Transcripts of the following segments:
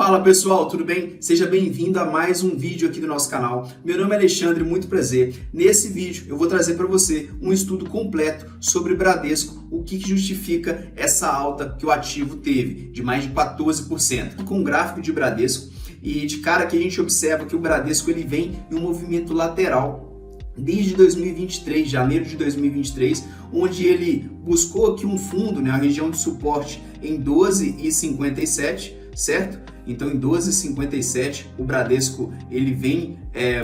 Fala pessoal, tudo bem? Seja bem-vindo a mais um vídeo aqui do nosso canal. Meu nome é Alexandre, muito prazer. Nesse vídeo eu vou trazer para você um estudo completo sobre Bradesco, o que justifica essa alta que o ativo teve, de mais de 14%. Com o gráfico de Bradesco, e de cara que a gente observa que o Bradesco ele vem em um movimento lateral desde 2023, janeiro de 2023, onde ele buscou aqui um fundo, a região de suporte em 12,57, certo? Então em 12,57 o Bradesco ele vem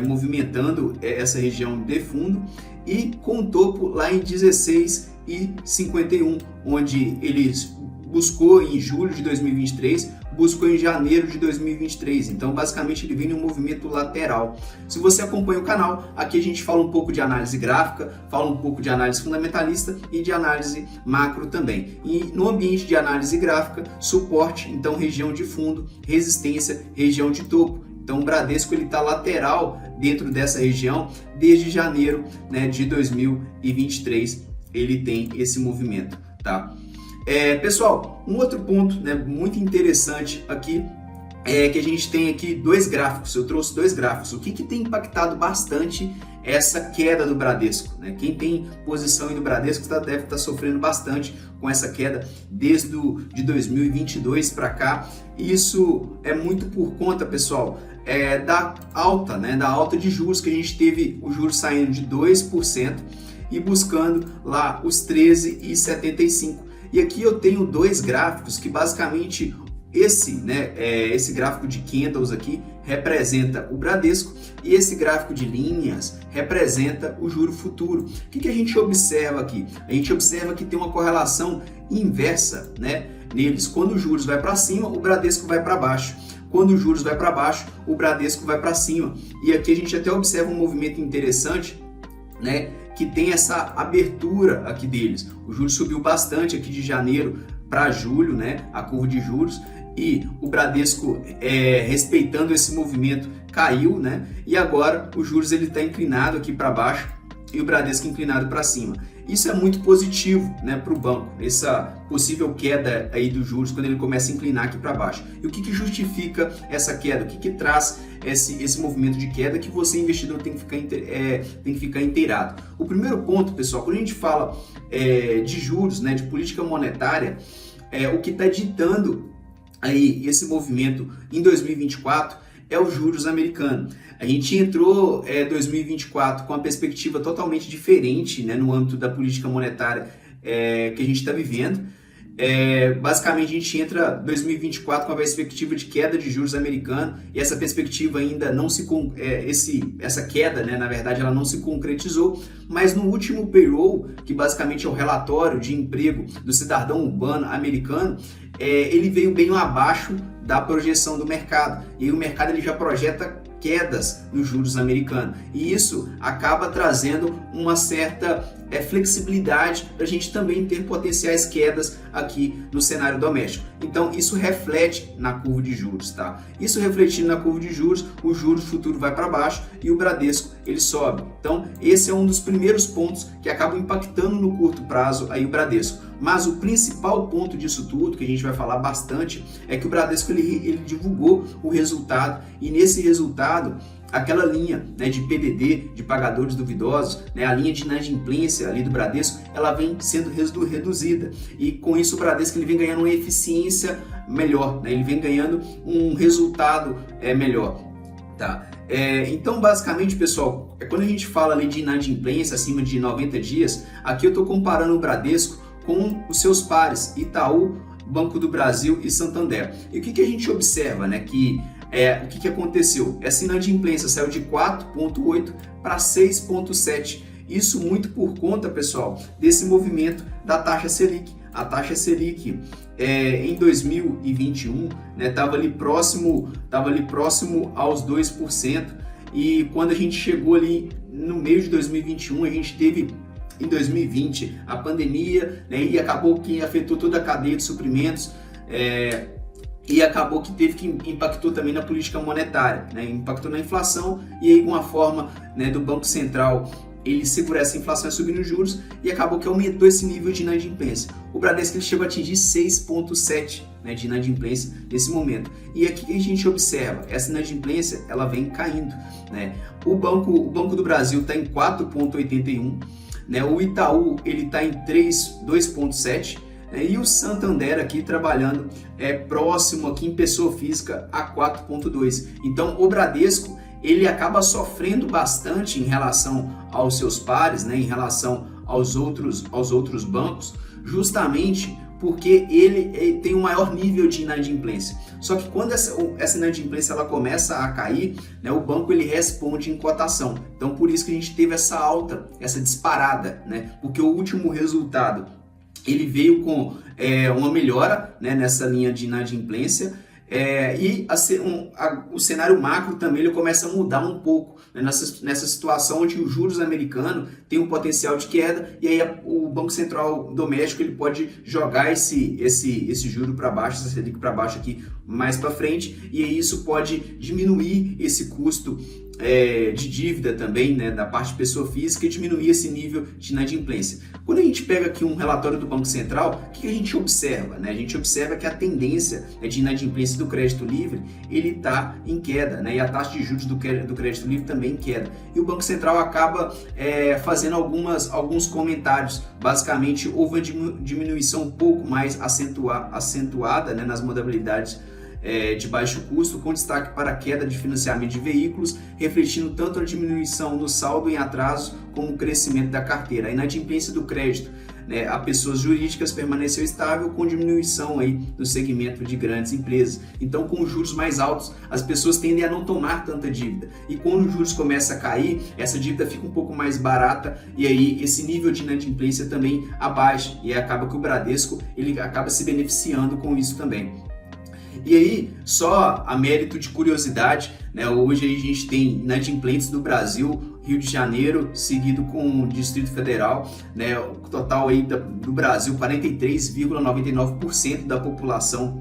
movimentando essa região de fundo e com o topo lá em 16,51, onde ele buscou em julho de 2023, buscou em janeiro de 2023. Então, basicamente, ele vem em um movimento lateral. Se você acompanha o canal, aqui a gente fala um pouco de análise gráfica, fala um pouco de análise fundamentalista e de análise macro também. E no ambiente de análise gráfica, suporte, então região de fundo, resistência, região de topo. Então, o Bradesco ele está lateral dentro dessa região desde janeiro, de 2023. Ele tem esse movimento, tá? Pessoal, um outro ponto muito interessante aqui é que a gente tem aqui dois gráficos. Eu trouxe dois gráficos. O que tem impactado bastante essa queda do Bradesco? Quem tem posição no Bradesco deve estar sofrendo bastante com essa queda desde de 2022 para cá. Isso é muito por conta, pessoal, da alta de juros que a gente teve, os juros saindo de 2% e buscando lá os 13,75%. E aqui eu tenho dois gráficos que basicamente esse gráfico de candles aqui representa o Bradesco e esse gráfico de linhas representa o juro futuro. O que a gente observa aqui? A gente observa que tem uma correlação inversa, neles. Quando os juros vai para cima, o Bradesco vai para baixo. Quando os juros vai para baixo, o Bradesco vai para cima. E aqui a gente até observa um movimento interessante, que tem essa abertura aqui deles. O juros subiu bastante aqui de janeiro para julho, a curva de juros, e o Bradesco, respeitando esse movimento, caiu, e agora o juros ele está inclinado aqui para baixo e o Bradesco inclinado para cima. Isso é muito positivo, para o banco, essa possível queda aí dos juros quando ele começa a inclinar aqui para baixo. E o que justifica essa queda? O que traz esse movimento de queda que você, investidor, tem que ficar inteirado? O primeiro ponto, pessoal, quando a gente fala de juros, de política monetária, o que está ditando aí esse movimento em 2024 é os juros americanos. A gente entrou 2024 com uma perspectiva totalmente diferente, no âmbito da política monetária que a gente está vivendo. Basicamente, a gente entra 2024 com a perspectiva de queda de juros americanos e essa perspectiva ainda não se essa queda, na verdade, ela não se concretizou, mas no último payroll, que basicamente é o relatório de emprego do cidadão urbano americano, ele veio bem abaixo da projeção do mercado, e aí o mercado ele já projeta quedas nos juros americanos, e isso acaba trazendo uma certa flexibilidade para a gente também ter potenciais quedas aqui no cenário doméstico. Então isso reflete na curva de juros, tá? Isso refletindo na curva de juros, o juros futuro vai para baixo e o Bradesco ele sobe. Então esse é um dos primeiros pontos que acabam impactando no curto prazo aí o Bradesco. Mas o principal ponto disso tudo, que a gente vai falar bastante, é que o Bradesco ele divulgou o resultado, e nesse resultado aquela linha de PDD, de pagadores duvidosos, a linha de inadimplência ali do Bradesco, ela vem sendo reduzida, e com isso o Bradesco ele vem ganhando uma eficiência melhor, ele vem ganhando um resultado melhor, tá? Então, basicamente, pessoal, quando a gente fala ali de inadimplência acima de 90 dias, aqui eu estou comparando o Bradesco com os seus pares, Itaú, Banco do Brasil e Santander. E o que a gente observa, o que aconteceu? Essa inadimplência saiu de 4,8 para 6,7. Isso muito por conta, pessoal, desse movimento da taxa Selic. A taxa Selic em 2021 estava ali próximo aos 2%, e quando a gente chegou ali no meio de 2021, a gente teve em 2020 a pandemia, e acabou que afetou toda a cadeia de suprimentos, e acabou que impactou também na política monetária, impactou na inflação, e aí uma forma do Banco Central ele segurou essa inflação e subindo os juros e acabou que aumentou esse nível de inadimplência. O Bradesco ele chegou a atingir 6,7, né, de inadimplência nesse momento. E aqui a gente observa, essa inadimplência ela vem caindo, né? O Banco do Brasil está em 4,81, né? O Itaú ele está em 2,7, né? E o Santander aqui trabalhando próximo aqui em pessoa física a 4,2. Então o Bradesco ele acaba sofrendo bastante em relação aos seus pares, né, em relação aos outros bancos, justamente porque ele tem um maior nível de inadimplência. Só que quando essa inadimplência ela começa a cair, né, o banco ele responde em cotação. Então por isso que a gente teve essa alta, essa disparada, né, porque o último resultado ele veio com uma melhora, né, nessa linha de inadimplência. O cenário macro também ele começa a mudar um pouco, né, nessa situação onde o juros americano tem um potencial de queda e aí o Banco Central doméstico ele pode jogar esse juro para baixo, essa Selic para baixo aqui mais para frente, e aí isso pode diminuir esse custo de dívida também, né, da parte de pessoa física e diminuir esse nível de inadimplência. Quando a gente pega aqui um relatório do Banco Central, o que a gente observa? Né? A gente observa que a tendência de inadimplência do crédito livre ele está em queda, né? E a taxa de juros do crédito livre também em queda. E o Banco Central acaba fazendo alguns comentários. Basicamente, houve uma diminuição um pouco mais acentuada, né, nas modalidades de baixo custo, com destaque para a queda de financiamento de veículos, refletindo tanto a diminuição no saldo em atraso como o crescimento da carteira. A inadimplência do crédito, né, a pessoas jurídicas permaneceu estável, com diminuição aí no segmento de grandes empresas. Então, com os juros mais altos, as pessoas tendem a não tomar tanta dívida. E quando os juros começam a cair, essa dívida fica um pouco mais barata e aí esse nível de inadimplência também abaixa. E acaba que o Bradesco ele acaba se beneficiando com isso também. E aí, só a mérito de curiosidade, né, hoje a gente tem inadimplentes do Brasil, Rio de Janeiro, seguido com o Distrito Federal, né, o total aí do Brasil, 43,99% da população,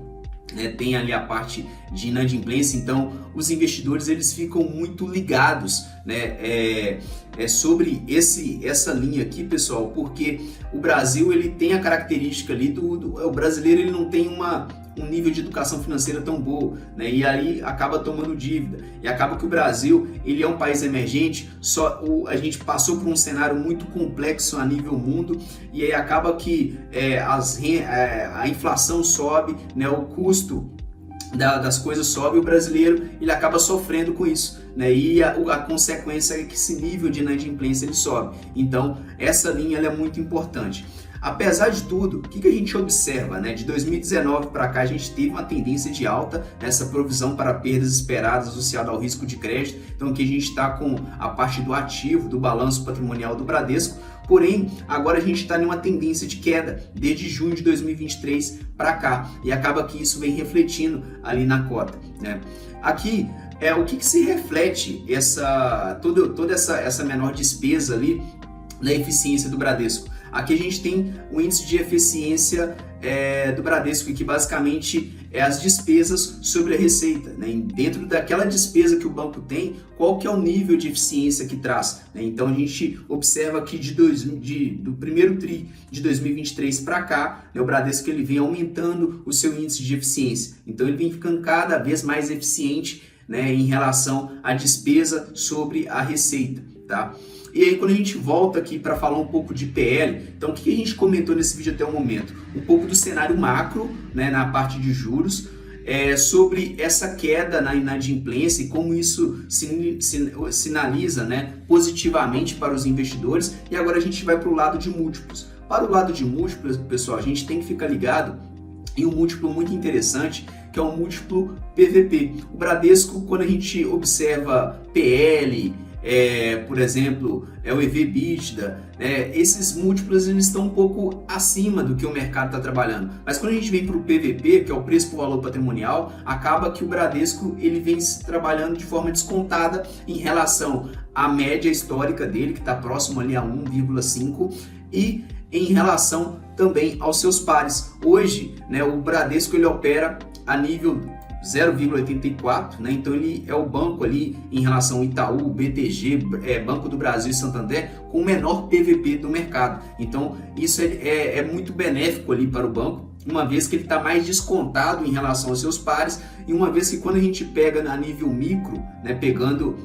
né, tem ali a parte de inadimplência. Então os investidores eles ficam muito ligados, né, sobre essa linha aqui, pessoal, porque o Brasil ele tem a característica ali o brasileiro ele não tem um nível de educação financeira tão boa, né? E aí acaba tomando dívida, e acaba que o Brasil ele é um país emergente, a gente passou por um cenário muito complexo a nível mundo, e aí acaba que a inflação sobe, né? O custo das coisas sobe, e o brasileiro ele acaba sofrendo com isso, né? E a consequência é que esse nível de inadimplência ele sobe. Então essa linha ela é muito importante. Apesar de tudo, o que a gente observa, né? De 2019 para cá, a gente teve uma tendência de alta nessa provisão para perdas esperadas associada ao risco de crédito. Então aqui a gente está com a parte do ativo, do balanço patrimonial do Bradesco. Porém, agora a gente está em uma tendência de queda desde junho de 2023 para cá. E acaba que isso vem refletindo ali na cota, né? Aqui, o que se reflete toda essa menor despesa ali na eficiência do Bradesco? Aqui a gente tem o índice de eficiência do Bradesco, que basicamente é as despesas sobre a receita, né? Dentro daquela despesa que o banco tem, qual que é o nível de eficiência que traz, né? Então a gente observa que do primeiro TRI de 2023 para cá, né, o Bradesco ele vem aumentando o seu índice de eficiência. Então ele vem ficando cada vez mais eficiente, né, em relação à despesa sobre a receita, tá? E aí quando a gente volta aqui para falar um pouco de PL, então o que a gente comentou nesse vídeo até o momento? Um pouco do cenário macro, né, na parte de juros, sobre essa queda na inadimplência e como isso sinaliza, né, positivamente para os investidores. E agora a gente vai para o lado de múltiplos. Para o lado de múltiplos, pessoal, a gente tem que ficar ligado em um múltiplo muito interessante, que é o múltiplo PVP. O Bradesco, quando a gente observa PL, por exemplo, o EV/EBITDA, esses múltiplos eles estão um pouco acima do que o mercado está trabalhando. Mas quando a gente vem para o PVP, que é o preço por valor patrimonial, acaba que o Bradesco ele vem trabalhando de forma descontada em relação à média histórica dele, que está próximo ali a 1,5, e em relação também aos seus pares. Hoje, né, o Bradesco ele opera a nível 0,84, né? Então ele é o banco ali em relação ao Itaú, BTG, Banco do Brasil e Santander com o menor PVP do mercado. Então isso é muito benéfico ali para o banco, uma vez que ele está mais descontado em relação aos seus pares, e uma vez que quando a gente pega a nível micro, né, pegando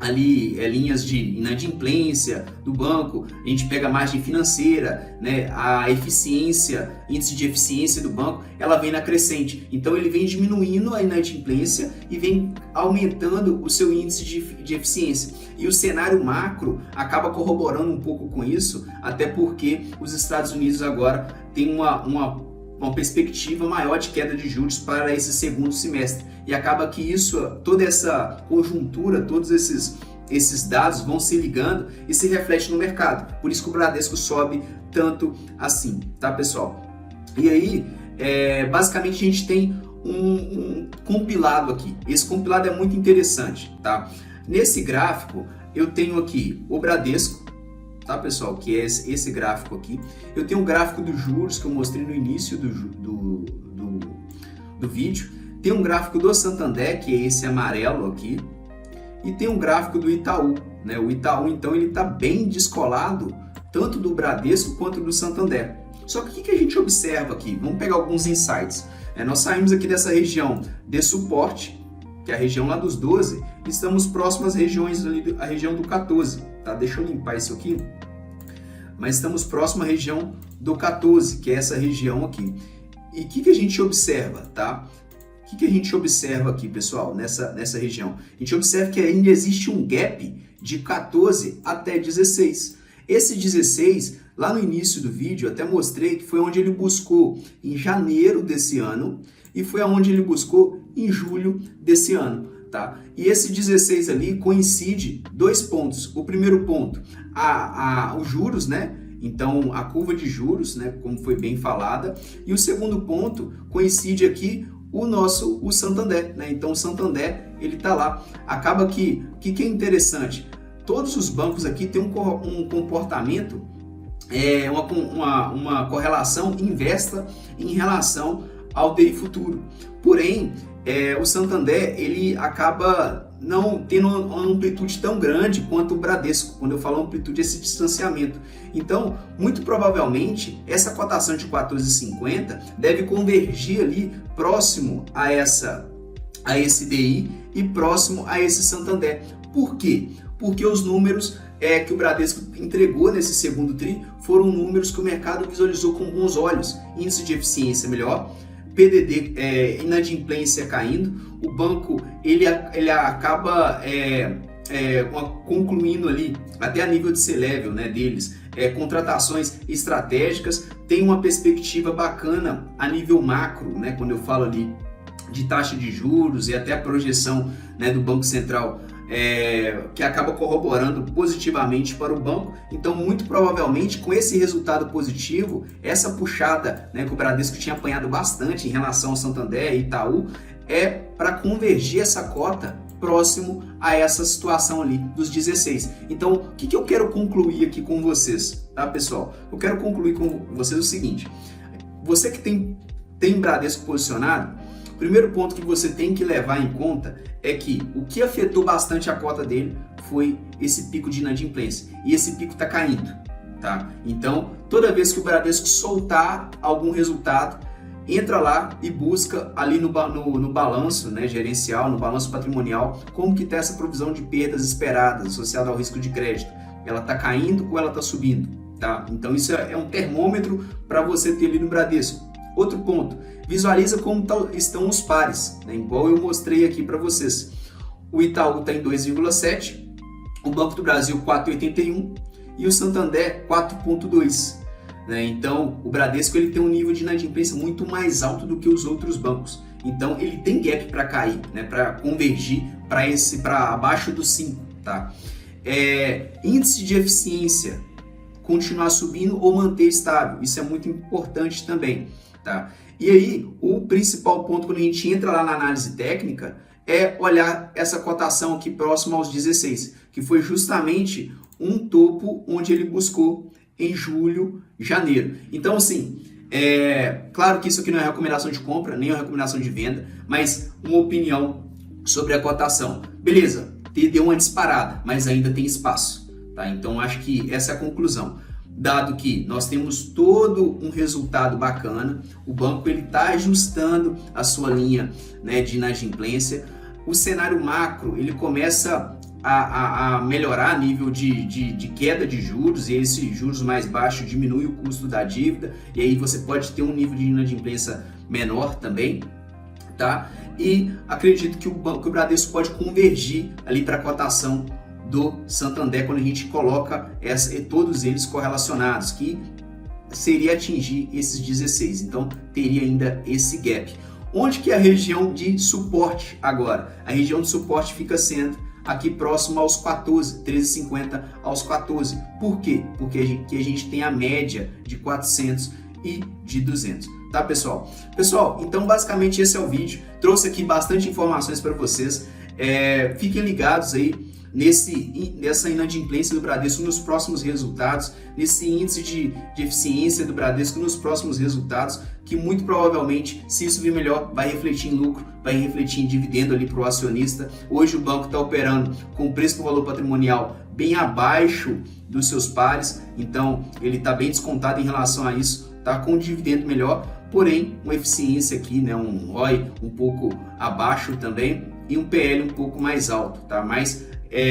ali linhas de inadimplência do banco, a gente pega a margem financeira, né, a eficiência, índice de eficiência do banco, ela vem na crescente. Então ele vem diminuindo a inadimplência e vem aumentando o seu índice de eficiência. E o cenário macro acaba corroborando um pouco com isso, até porque os Estados Unidos agora têm uma perspectiva maior de queda de juros para esse segundo semestre. E acaba que toda essa conjuntura, todos esses dados vão se ligando e se reflete no mercado. Por isso que o Bradesco sobe tanto assim, tá, pessoal? E aí, basicamente a gente tem um compilado aqui. Esse compilado é muito interessante, tá? Nesse gráfico, eu tenho aqui o Bradesco, tá, pessoal? Que é esse gráfico aqui. Eu tenho um gráfico dos juros que eu mostrei no início do vídeo. Tem um gráfico do Santander, que é esse amarelo aqui. E tem um gráfico do Itaú, né? O Itaú, então, ele está bem descolado, tanto do Bradesco quanto do Santander. Só que o que a gente observa aqui? Vamos pegar alguns insights. Nós saímos aqui dessa região de suporte, que é a região lá dos 12, e estamos próximos às regiões ali, a região do 14, tá? Deixa eu limpar isso aqui. Mas estamos próximo à região do 14, que é essa região aqui. E o que a gente observa, tá? O que a gente observa aqui, pessoal, nessa região? A gente observa que ainda existe um gap de 14 até 16. Esse 16, lá no início do vídeo, eu até mostrei que foi onde ele buscou em janeiro desse ano e foi onde ele buscou em julho desse ano, tá? E esse 16 ali coincide 2 pontos. O primeiro ponto, os juros, né? Então, a curva de juros, né, como foi bem falada. E o segundo ponto coincide aqui o Santander, né? Então, o Santander, ele tá lá. Acaba que, o que é interessante? Todos os bancos aqui têm um comportamento, uma correlação inversa em relação ao DI futuro. Porém, o Santander, ele acaba não tendo uma amplitude tão grande quanto o Bradesco. Quando eu falo amplitude, esse distanciamento. Então, muito provavelmente, essa cotação de 14,50 deve convergir ali próximo a esse DI e próximo a esse Santander. Por quê? Porque os números que o Bradesco entregou nesse segundo TRI foram números que o mercado visualizou com bons olhos. Índice de eficiência melhor, PDD, inadimplência caindo, o banco ele acaba concluindo ali, até a nível de C-Level, né, deles, contratações estratégicas, tem uma perspectiva bacana a nível macro, né, quando eu falo ali de taxa de juros e até a projeção, né, do Banco Central, que acaba corroborando positivamente para o banco. Então, muito provavelmente, com esse resultado positivo, essa puxada, né, que o Bradesco tinha apanhado bastante em relação ao Santander e Itaú, é para convergir essa cota próximo a essa situação ali dos 16. Então, o que eu quero concluir aqui com vocês, tá, pessoal? Eu quero concluir com vocês o seguinte: você que tem Bradesco posicionado, o primeiro ponto que você tem que levar em conta é que o que afetou bastante a cota dele foi esse pico de inadimplência. E esse pico está caindo, tá? Então, toda vez que o Bradesco soltar algum resultado, entra lá e busca ali no balanço, né, gerencial, no balanço patrimonial, como que está essa provisão de perdas esperadas associada ao risco de crédito. Ela está caindo ou ela está subindo, tá? Então, isso é um termômetro para você ter ali no Bradesco. Outro ponto, visualiza como estão os pares, né? Igual eu mostrei aqui para vocês. O Itaú está em 2,7, o Banco do Brasil 4,81 e o Santander 4,2. Né? Então, o Bradesco ele tem um nível de inadimplência muito mais alto do que os outros bancos. Então, ele tem gap para cair, né? Para convergir para abaixo dos 5. Tá? Índice de eficiência continuar subindo ou manter estável. Isso é muito importante também. Tá? E aí, o principal ponto quando a gente entra lá na análise técnica é olhar essa cotação aqui próxima aos 16, que foi justamente um topo onde ele buscou em julho, janeiro. Então, assim, Claro que isso aqui não é recomendação de compra, nem é recomendação de venda, mas uma opinião sobre a cotação. Beleza, deu uma disparada, mas ainda tem espaço, tá? Então acho que essa é a conclusão. Dado que nós temos todo um resultado bacana, o banco ele está ajustando a sua linha, né, de inadimplência, o cenário macro ele começa a melhorar a nível de queda de juros, e esses juros mais baixos diminui o custo da dívida, e aí você pode ter um nível de inadimplência menor também, tá? E acredito que o Bradesco pode convergir ali para a cotação do Santander quando a gente coloca todos eles correlacionados, que seria atingir esses 16, então teria ainda esse gap. Onde que é a região de suporte agora? A região de suporte fica sendo aqui próximo aos 14, 13,50 aos 14. Por quê? Porque a gente tem a média de 400 e de 200. Tá, pessoal? Pessoal, então basicamente esse é o vídeo. Trouxe aqui bastante informações para vocês. Fiquem ligados aí nessa inadimplência do Bradesco nos próximos resultados, nesse índice de eficiência do Bradesco nos próximos resultados, que muito provavelmente, se isso vir melhor, vai refletir em lucro, vai refletir em dividendo ali para o acionista. Hoje o banco está operando com preço por valor patrimonial bem abaixo dos seus pares, então ele está bem descontado em relação a isso, está com um dividendo melhor, porém uma eficiência aqui, né, um ROI um pouco abaixo também e um PL um pouco mais alto, tá? Mas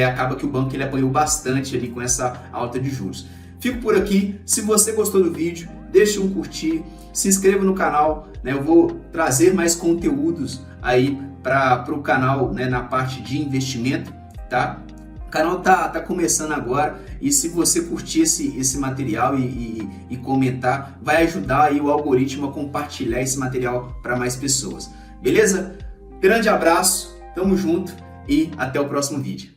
acaba que o banco ele apanhou bastante ali com essa alta de juros. Fico por aqui. Se você gostou do vídeo, deixe um curtir, se inscreva no canal, né? Eu vou trazer mais conteúdos aí para o canal, né, na parte de investimento, tá? O canal tá começando agora, e se você curtir esse material e comentar, vai ajudar aí o algoritmo a compartilhar esse material para mais pessoas. Beleza? Grande abraço, tamo junto e até o próximo vídeo.